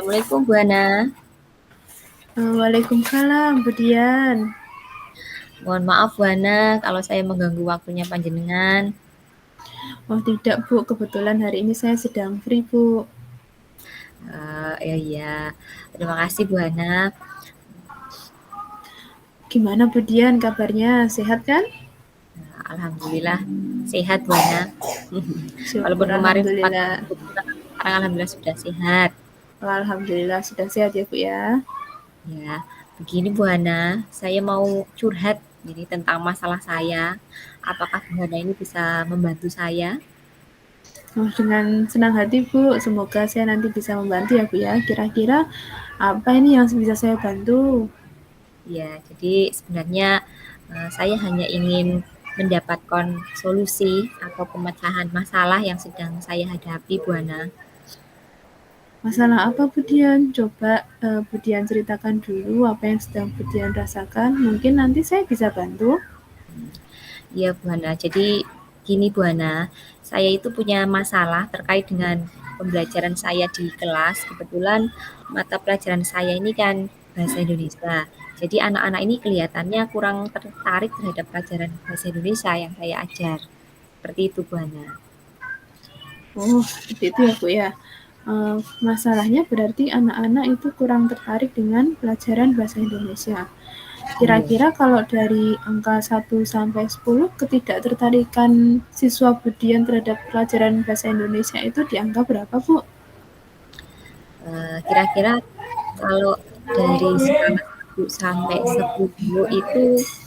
Assalamualaikum Bu Hana. Waalaikumsalam, Bu Dian. Mohon maaf Bu Hana kalau saya mengganggu waktunya panjenengan. Oh tidak Bu, kebetulan hari ini saya sedang free Bu. Ya iya, terima kasih Bu Hana. Gimana Bu Dian kabarnya, sehat kan? Alhamdulillah sehat Bu Hana. Walaupun Syukur kemarin sempat Alhamdulillah. sakit, sekarang Alhamdulillah sudah sehat. Alhamdulillah sudah sehat ya Bu ya. Ya, begini Bu Hana, saya mau curhat ini tentang masalah saya. Apakah Bu Hana ini bisa membantu saya? Oh, dengan senang hati Bu, semoga saya nanti bisa membantu ya Bu ya. Kira-kira apa ini yang bisa saya bantu? Ya, jadi sebenarnya saya hanya ingin mendapatkan solusi atau pemecahan masalah yang sedang saya hadapi, Bu Hana. Masalah apa Bu Dian? Coba Bu Dian ceritakan dulu apa yang sedang Bu Dian rasakan. Mungkin nanti saya bisa bantu. Iya, Bu Hana. Jadi gini, Bu Hana, saya itu punya masalah terkait dengan pembelajaran saya di kelas. Kebetulan mata pelajaran saya ini kan bahasa Indonesia. Jadi anak-anak ini kelihatannya kurang tertarik terhadap pelajaran bahasa Indonesia yang saya ajar. Seperti itu, Bu Hana. Oh, seperti itu ya Bu ya. Masalahnya berarti anak-anak itu kurang tertarik dengan pelajaran bahasa Indonesia. Iya. Kira-kira kalau dari angka 1 sampai 10, ketidaktertarikan siswa Budian terhadap pelajaran bahasa Indonesia itu di angka berapa, Bu? Kira-kira kalau dari skala 1 sampai 10 itu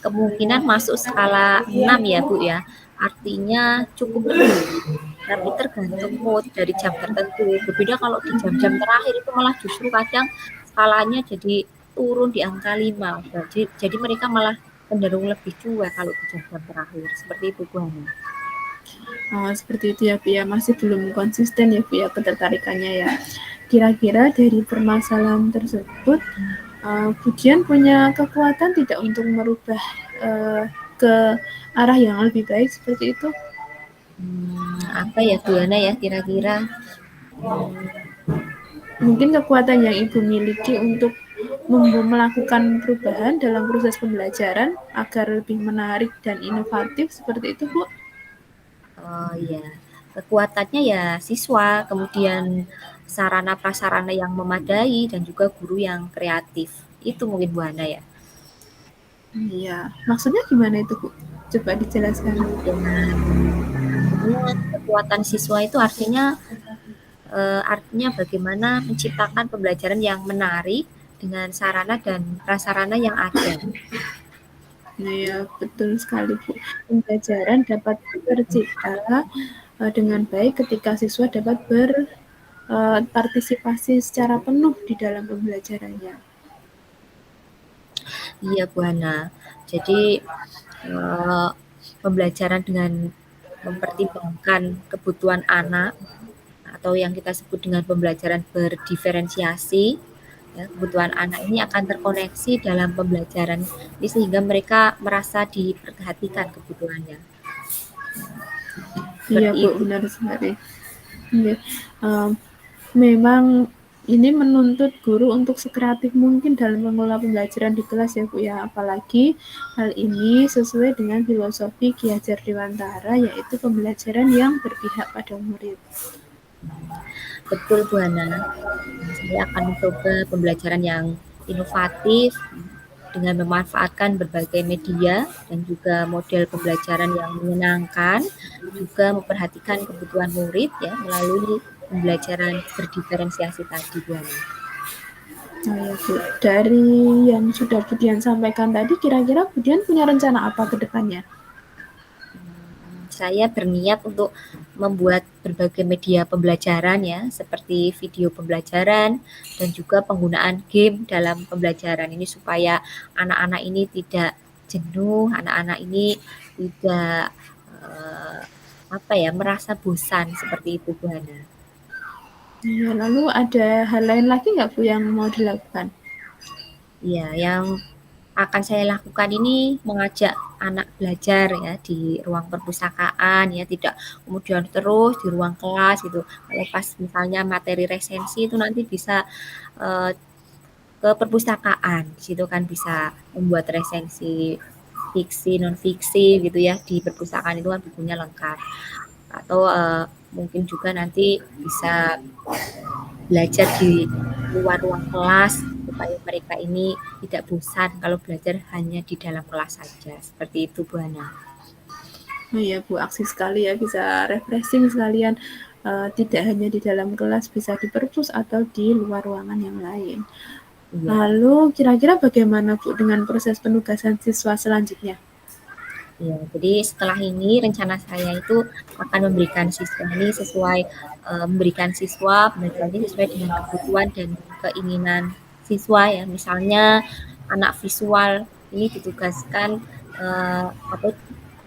kemungkinan masuk skala 6 ya Bu ya. Artinya cukup rendah. Tapi tergantung mood dari jam tertentu. Berbeda kalau di jam-jam terakhir itu malah justru kadang skalanya jadi turun di angka 5. Jadi mereka malah cenderung lebih cuek kalau di jam-jam terakhir. Seperti itu Bu Hana. Seperti itu ya, Bu ya. Masih belum konsisten ya, Bu ya, ketertarikannya ya. Kira-kira dari permasalahan tersebut, Budian punya kekuatan tidak untuk merubah ke arah yang lebih baik seperti itu? Apa ya Bu Hana ya kira-kira? Hmm, Mungkin kekuatan yang Ibu miliki untuk melakukan perubahan dalam proses pembelajaran agar lebih menarik dan inovatif seperti itu, Bu. Oh iya, kekuatannya ya siswa, kemudian sarana prasarana yang memadai dan juga guru yang kreatif. Itu mungkin Bu Hana ya. Iya, maksudnya gimana itu, Bu? Coba dijelaskan. Ya, artinya kekuatan siswa itu artinya bagaimana menciptakan pembelajaran yang menarik dengan sarana dan prasarana yang ada. Nah, ya, betul sekali, Bu. Pembelajaran dapat tercipta dengan baik ketika siswa dapat berpartisipasi secara penuh di dalam pembelajarannya. Iya Bu Hana. Jadi eh, pembelajaran dengan mempertimbangkan kebutuhan anak atau yang kita sebut dengan pembelajaran berdiferensiasi. Ya, kebutuhan anak ini akan terkoneksi dalam pembelajaran ini sehingga mereka merasa diperhatikan kebutuhannya. Iya, Seperti Bu, itu. benar sekali. Iya. Um, Memang ini menuntut guru untuk sekreatif mungkin dalam mengelola pembelajaran di kelas ya Bu ya. Apalagi hal ini sesuai dengan filosofi Ki Hajar Dewantara, yaitu pembelajaran yang berpihak pada murid. Betul Bu Hana. Saya akan mencoba pembelajaran yang inovatif dengan memanfaatkan berbagai media dan juga model pembelajaran yang menyenangkan, juga memperhatikan kebutuhan murid ya melalui pembelajaran berdiferensiasi tadi, Bu Ana. Oh ya Bu, dari yang sudah Budian sampaikan tadi, kira-kira Budian punya rencana apa ke depannya? Saya berniat untuk membuat berbagai media pembelajaran ya, seperti video pembelajaran dan juga penggunaan game dalam pembelajaran ini supaya anak-anak ini tidak jenuh, anak-anak ini tidak apa ya merasa bosan seperti itu Bu Hana. Ya, lalu ada hal lain lagi nggak Bu yang mau dilakukan? Ya, yang akan saya lakukan ini mengajak anak belajar ya di ruang perpustakaan ya, tidak kemudian terus di ruang kelas gitu. Kalau pas misalnya materi resensi itu nanti bisa eh, ke perpustakaan. Di situ kan bisa membuat resensi fiksi, non fiksi gitu ya. Di perpustakaan itu kan bukunya lengkap. Atau mungkin juga nanti bisa belajar di luar ruang kelas supaya mereka ini tidak bosan kalau belajar hanya di dalam kelas saja. Seperti itu Bu Hana. Oh iya Bu, aksi sekali ya, bisa refreshing sekalian, tidak hanya di dalam kelas, bisa di perpus atau di luar ruangan yang lain. Iya. Lalu kira-kira bagaimana Bu dengan proses penugasan siswa selanjutnya? Ya, jadi setelah ini rencana saya itu akan memberikan siswa ini sesuai memberikan siswa belajar ini sesuai dengan kebutuhan dan keinginan siswa ya. Misalnya anak visual ini ditugaskan atau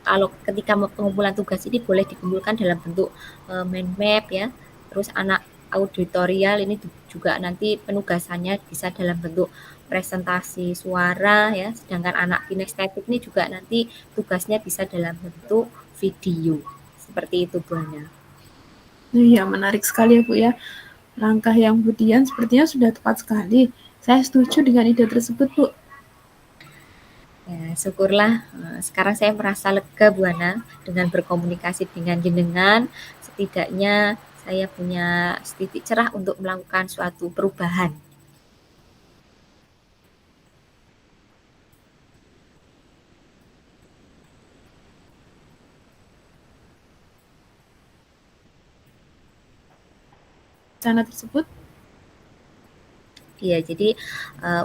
kalau ketika pengumpulan tugas ini boleh dikumpulkan dalam bentuk mind map ya. Terus anak auditorial ini juga nanti penugasannya bisa dalam bentuk presentasi suara ya, sedangkan anak kinestetik ini juga nanti tugasnya bisa dalam bentuk video. Seperti itu Bu Hana. Iya, menarik sekali ya Bu ya. Langkah yang Budian sepertinya sudah tepat sekali. Saya setuju dengan ide tersebut Bu. Ya, syukurlah sekarang saya merasa lega Bu Hana dengan berkomunikasi dengan jenengan, setidaknya saya punya titik cerah untuk melakukan suatu perubahan. Rencana tersebut. Ya, jadi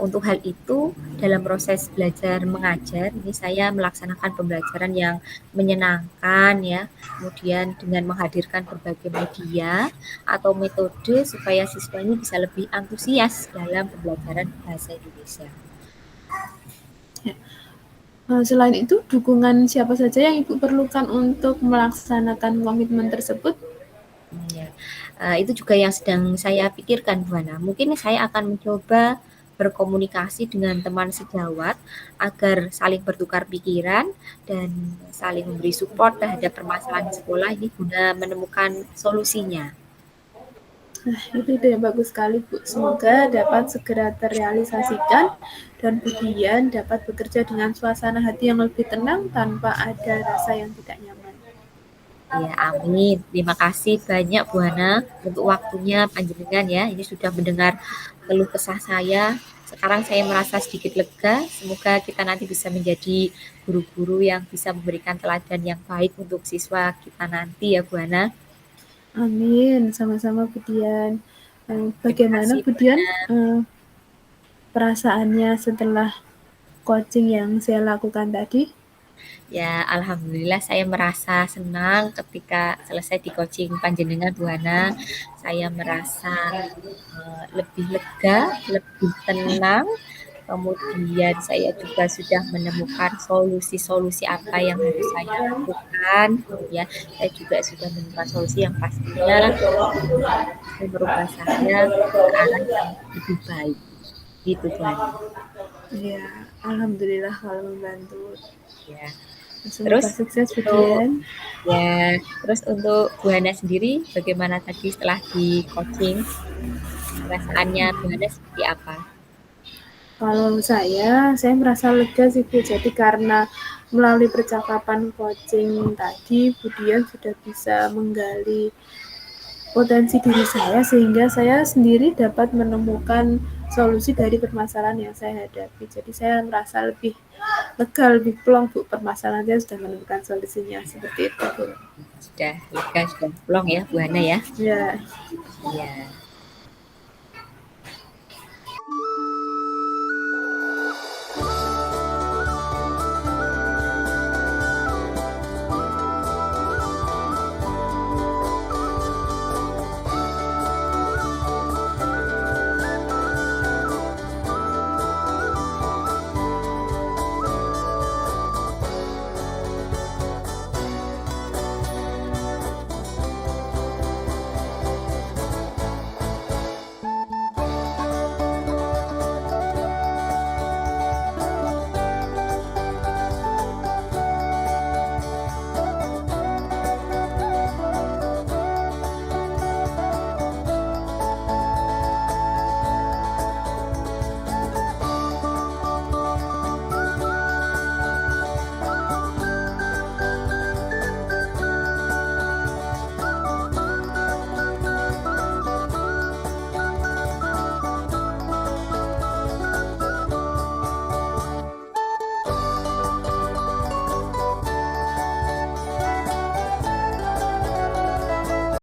untuk hal itu dalam proses belajar mengajar ini saya melaksanakan pembelajaran yang menyenangkan ya, kemudian dengan menghadirkan berbagai media atau metode supaya siswa ini bisa lebih antusias dalam pembelajaran bahasa Indonesia. Ya. Selain itu, dukungan siapa saja yang Ibu perlukan untuk melaksanakan komitmen tersebut? Ya. Itu juga yang sedang saya pikirkan Bu Hana. Mungkin saya akan mencoba berkomunikasi dengan teman sejawat agar saling bertukar pikiran dan saling memberi support terhadap permasalahan sekolah ini guna menemukan solusinya. Nah, itu ide yang bagus sekali Bu. Semoga dapat segera terrealisasikan dan Budian dapat bekerja dengan suasana hati yang lebih tenang tanpa ada rasa yang tidak nyaman. Ya, amin. Terima kasih banyak Bu Hana untuk waktunya panjenengan ya. Ini sudah mendengar keluh kesah saya. Sekarang saya merasa sedikit lega. Semoga kita nanti bisa menjadi guru-guru yang bisa memberikan teladan yang baik untuk siswa kita nanti ya Bu Hana. Amin, sama-sama Budian. Terima Bagaimana kasih Bu Budian Hana. perasaannya setelah coaching yang saya lakukan tadi? Ya, alhamdulillah saya merasa senang ketika selesai di coaching panjenengan Bu Hana. Saya merasa lebih lega, lebih tenang. Kemudian saya juga sudah menemukan solusi-solusi apa yang harus saya lakukan. Ya, saya juga sudah menemukan solusi yang pastinya merubah saya ke arah yang lebih baik. Gitu Bu Hana. Ya, alhamdulillah kalau membantu. Ya. Semoga Terus sukses untuk Budian. Ya, terus untuk Bu Hana sendiri, bagaimana tadi setelah di coaching? Perasaannya Bu Hana seperti apa? Kalau saya merasa lega sih Bu. Jadi karena melalui percakapan coaching tadi, Budian sudah bisa menggali potensi diri saya sehingga saya sendiri dapat menemukan solusi dari permasalahan yang saya hadapi. Jadi saya merasa lebih lega, lebih plong Bu, permasalahan saya sudah menemukan solusinya seperti itu Bu. Sudah lega, sudah plong ya Bu Hana ya. Ya. Iya.